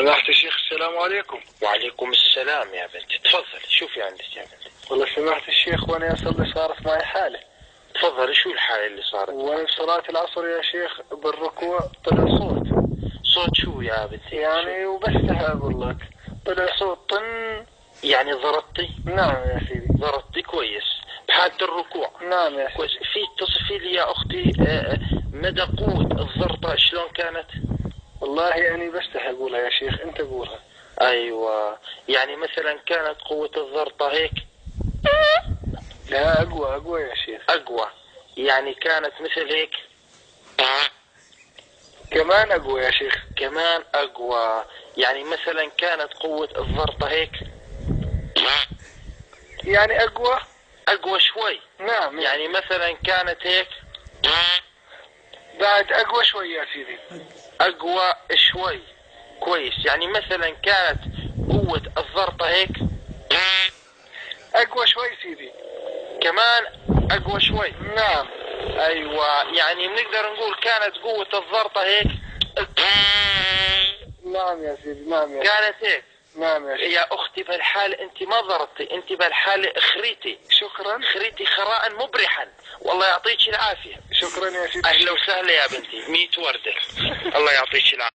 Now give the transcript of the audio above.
سماحة الشيخ السلام عليكم. وعليكم السلام يا بنتي، تفضلي شوفي عندك يا بنتي. والله سماحة الشيخ وانا اصلي صارت معي حالة. تفضلي، شو الحالة اللي صارت؟ وانا بصلاة العصر يا شيخ بالركوع طلع صوت. صوت شو يا بنتي؟ يعني وبشتهى اقول لك طلع صوت طن. يعني ضربتي؟ نعم يا سيدي. ضربتي كويس بحالة الركوع؟ نعم يا سيدي. كويس. في تصفي لي يا اختي مدى قوة الضربة شلون كانت؟ والله يعني بشتهى اقولها يا شيخ، انت قولها. ايوه، يعني مثلا كانت قوة الضربة هيك؟ لا اقوى يا شيخ. اقوى، يعني كانت مثل هيك؟ كمان اقوى يا شيخ. كمان اقوى، يعني مثلا كانت قوة الضربة هيك؟ يعني اقوى شوي. نعم. يعني مثلا كانت هيك؟ بعد اقوى شوي يا سيدي. اقوى شوي، كويس. يعني مثلا كانت قوة الضربة هيك؟ اقوى شوي سيدي. كمان اقوى شوي. نعم. ايوه، يعني بنقدر نقول كانت قوة الضربة هيك؟ نعم يا سيدي. نعم يا سيدي. كانت هيك؟ نعم يا سيدي. يا اختي بهالحالة انت ما ضربتي، انت بهالحالة خريتي. شكرا. خريتي خراء مبرحا، والله يعطيك العافية. شكرا يا سيدي. اهلا وسهلا يا بنتي، 100 وردة. الله يعطيك العافية.